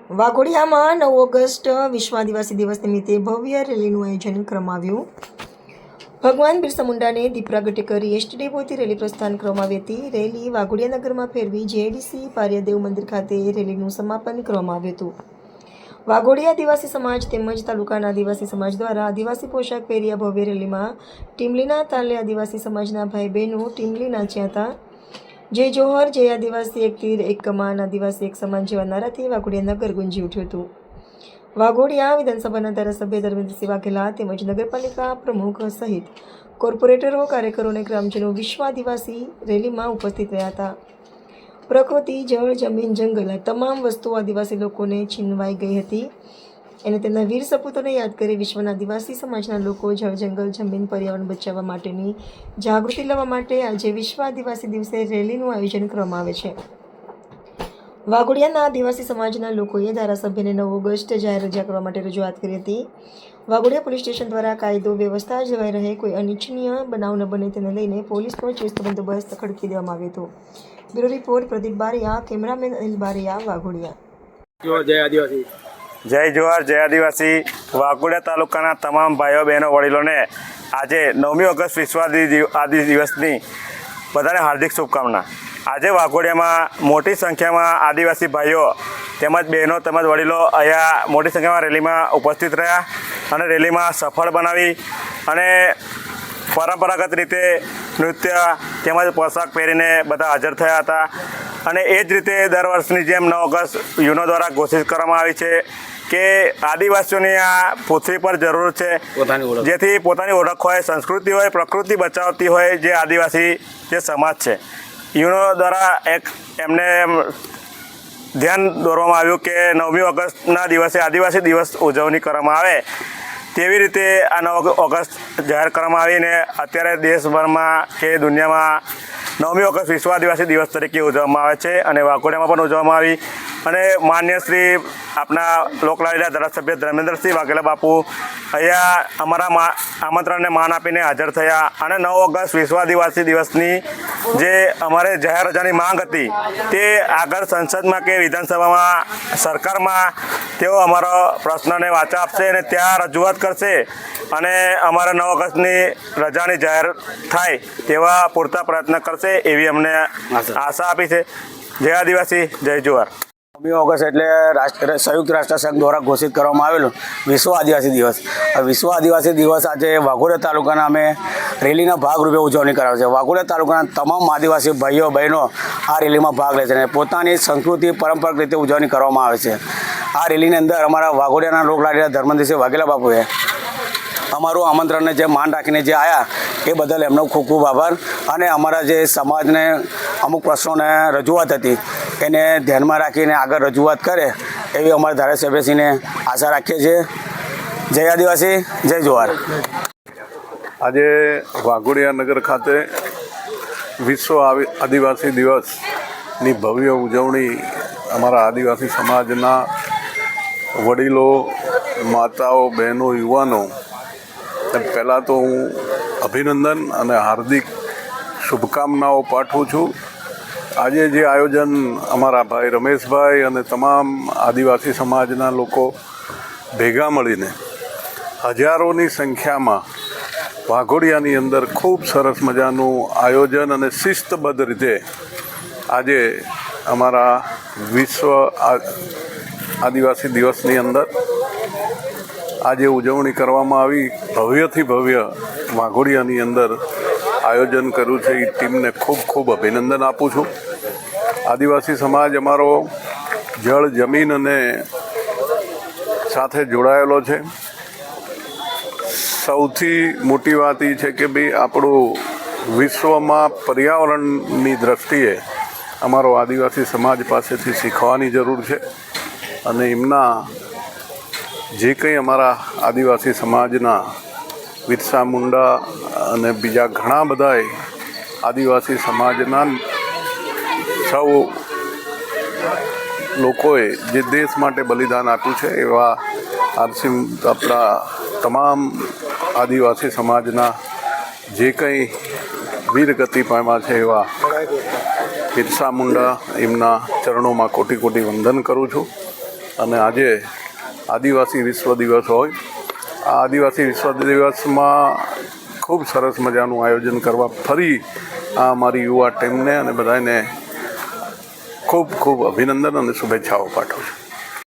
વાઘોડિયામાં 9 August વિશ્વ આદિવાસી દિવસ નિમિત્તે ભવ્ય રેલીનું આયોજન કરવામાં આવ્યું. ભગવાન બિરસા મુંડાને દીપ પ્રાગટ્ય કરી એસટી ડેપોથી રેલી પ્રસ્થાન કરવામાં આવી હતી. રેલી વાઘોડિયા નગરમાં ફેરવી જેઆઈડીસી પારિયાદેવ મંદિર ખાતે રેલીનું સમાપન કરવામાં આવ્યું હતું. વાઘોડિયા આદિવાસી સમાજ તેમજ તાલુકાના આદિવાસી સમાજ દ્વારા આદિવાસી પોશાક પહેરી આ ભવ્ય રેલીમાં ટીમલીના તાલે આદિવાસી સમાજના ભાઈ બહેનો ટીમલી નાચ્યા હતા. જય જોહર, જય આદિવાસી, એક તીર એક કમાન, આદિવાસી એક સમાન જેવા નારાથી વાઘોડિયા નગર ગુંજી ઉઠ્યું હતું. વાઘોડિયા વિધાનસભાના ધારાસભ્ય ધર્મેન્દ્રસિંહ વાઘેલા તેમજ નગરપાલિકા પ્રમુખ સહિત કોર્પોરેટરો, કાર્યકરો અને ગ્રામજનો વિશ્વ આદિવાસી રેલીમાં ઉપસ્થિત રહ્યા હતા. પ્રકૃતિ, જળ, જમીન, જંગલ આ તમામ વસ્તુઓ આદિવાસી લોકોને છીનવાઈ ગઈ હતી અને તેમના વીર સપૂતોને યાદ કરી વિશ્વના આદિવાસી સમાજના લોકો જળ, જંગલ, જમીન, પર્યાવરણ બચાવવા માટેની જાગૃતિ લાવવા માટે આજે વિશ્વ આદિવાસી દિવસે રેલીનું આયોજન કરવામાં આવે છે. વાઘોડિયાના આદિવાસી સમાજના લોકોએ ધારાસભ્યને 9 ઓગસ્ટ જાહેર રજા કરવા માટે રજૂઆત કરી હતી. વાઘોડિયા પોલીસ સ્ટેશન દ્વારા કાયદો વ્યવસ્થા જળવાઈ રહે, કોઈ અનિચ્છનીય બનાવ ન બને તેને લઈને પોલીસનો ચુસ્ત બંદોબસ્ત ખડકી દેવામાં આવ્યો હતો. Bureau report Pradeep Bariya, cameraman Anil Bariya, Waghodia. જય આદિવાસી, જય જોહર, જય આદિવાસી. વાઘોડિયા તાલુકાના તમામ ભાઈઓ બહેનો વડીલોને આજે 9મી ઓગસ્ટ વિશ્વ આદિ દિવસની બધાને હાર્દિક શુભકામના. આજે વાઘોડિયામાં મોટી સંખ્યામાં આદિવાસી ભાઈઓ તેમજ બહેનો તેમજ વડીલો અહીંયા મોટી સંખ્યામાં રેલીમાં ઉપસ્થિત રહ્યા અને રેલીમાં સફળ બનાવી અને પરંપરાગત રીતે નૃત્ય તેમજ પોશાક પહેરીને બધા હાજર થયા હતા. અને એ જ રીતે દર વર્ષની જેમ 9 ઓગસ્ટ યુનો દ્વારા ઘોષિત કરવામાં આવી છે કે આદિવાસીઓની આ પૃથ્વી પર જરૂર છે, જેથી પોતાની ઓળખ હોય, સંસ્કૃતિ હોય, પ્રકૃતિ બચાવતી હોય જે આદિવાસી જે સમાજ છે. યુનો દ્વારા એક એમને ધ્યાન દોરવામાં આવ્યું કે 9મી ઓગસ્ટના દિવસે આદિવાસી દિવસ ઉજવણી કરવામાં આવે. તેવી રીતે આ 9 ઓગસ્ટ જાહેર કરવામાં આવીને અત્યારે દેશભરમાં કે દુનિયામાં 9મી ઓગસ્ટ વિશ્વ આદિવાસી દિવસ તરીકે ઉજવવામાં આવે છે અને વાઘોડિયામાં પણ ઉજવવામાં આવી. અને માન્ય શ્રી આપણા લોકલાડીલા ધારાસભ્ય ધર્મેન્દ્રસિંહ વાઘેલા બાપુ અહીંયા અમારા આમંત્રણને માન આપીને હાજર થયા અને 9 ઓગસ્ટ વિશ્વ આદિવાસી દિવસની જે અમારે જાહેર રજાની માંગ હતી તે આગળ સંસદમાં કે વિધાનસભામાં સરકારમાં તેઓ અમારો પ્રશ્નને વાચા આપશે અને ત્યાં રજૂઆત કરશે અને અમારા 9 ઓગસ્ટની રજાની જાહેર થાય તેવા પૂરતા પ્રયત્ન કરશે એવી અમને આશા આપી છે. જય આદિવાસી, જય જોહર. 9મી ઓગસ્ટ એટલે સંયુક્ત રાષ્ટ્ર સંઘ દ્વારા ઘોષિત કરવામાં આવેલો વિશ્વ આદિવાસી દિવસ. વિશ્વ આદિવાસી દિવસ આજે વાઘોડિયા તાલુકાના અમે રેલીના ભાગરૂપે ઉજવણી કરાવે છે. વાઘોડિયા તાલુકાના તમામ આદિવાસી ભાઈઓ બહેનો આ રેલીમાં ભાગ લે છે અને પોતાની સંસ્કૃતિ પરંપરાગત રીતે ઉજવણી કરવામાં આવે છે. આ રેલીની અંદર અમારા વાઘોડિયાના લોકલાડીલા ધર્મેન્દ્રસિંહ વાઘેલા બાપુએ અમારું આમંત્રણને જે માન રાખીને જે આવ્યા એ બદલ એમનો ખૂબ ખૂબ આભાર. અને અમારા જે સમાજને અમુક પ્રશ્નોને રજૂઆત હતી એને ધ્યાનમાં રાખીને આગળ રજૂઆત કરે એવી અમારા ધારાસભ્યશ્રીને આશા રાખીએ છીએ. જય આદિવાસી, જય જોહર. આજે વાઘોડિયા નગર ખાતે વિશ્વ આદિવાસી દિવસની ભવ્ય ઉજવણી અમારા આદિવાસી સમાજના વડીલો, માતાઓ, બહેનો, યુવાનો પહેલાં તો હું અભિનંદન અને હાર્દિક શુભકામનાઓ પાઠવું છું. આજે જે આયોજન અમારા ભાઈ રમેશભાઈ અને તમામ આદિવાસી સમાજના લોકો ભેગા મળીને હજારોની સંખ્યામાં વાઘોડિયાની અંદર ખૂબ સરસ મજાનું આયોજન અને શિસ્તબદ્ધ રીતે આજે અમારા વિશ્વ આદિવાસી દિવસની અંદર આજે ઉજવણી કરવામાં આવી. ભવ્યથી ભવ્ય વાઘોડિયાની અંદર આયોજન કર્યું છે એ ટીમને ખૂબ ખૂબ અભિનંદન આપું છું. આદિવાસી સમાજ અમારો જળ, જમીન અને સાથે જોડાયેલો છે. સૌથી મોટી વાત એ છે કે ભાઈ આપણું વિશ્વમાં પર્યાવરણની દૃષ્ટિએ અમારો આદિવાસી સમાજ પાસેથી શીખવાની જરૂર છે અને એમના જે કંઈ અમારા આદિવાસી સમાજના બિરસા મુંડા અને બીજા ઘણા બધાએ આદિવાસી સમાજના સૌ લોકોએ જે દેશ માટે બલિદાન આપ્યું છે એવા આપણા તમામ આદિવાસી સમાજના જે કંઈ વીરગતિ પામ્યા છે એવા બિરસા મુંડા એમના ચરણોમાં કોટી કોટી વંદન કરું છું અને આજે આદિવાસી વિશ્વ દિવસ હોય. આ આદિવાસી વિશ્વ દિવસમાં ખૂબ સરસ મજાનું આયોજન કરવા ફરી આ અમારી યુવા ટીમને અને બધાને ખૂબ ખૂબ અભિનંદન અને શુભેચ્છાઓ પાઠવું છું.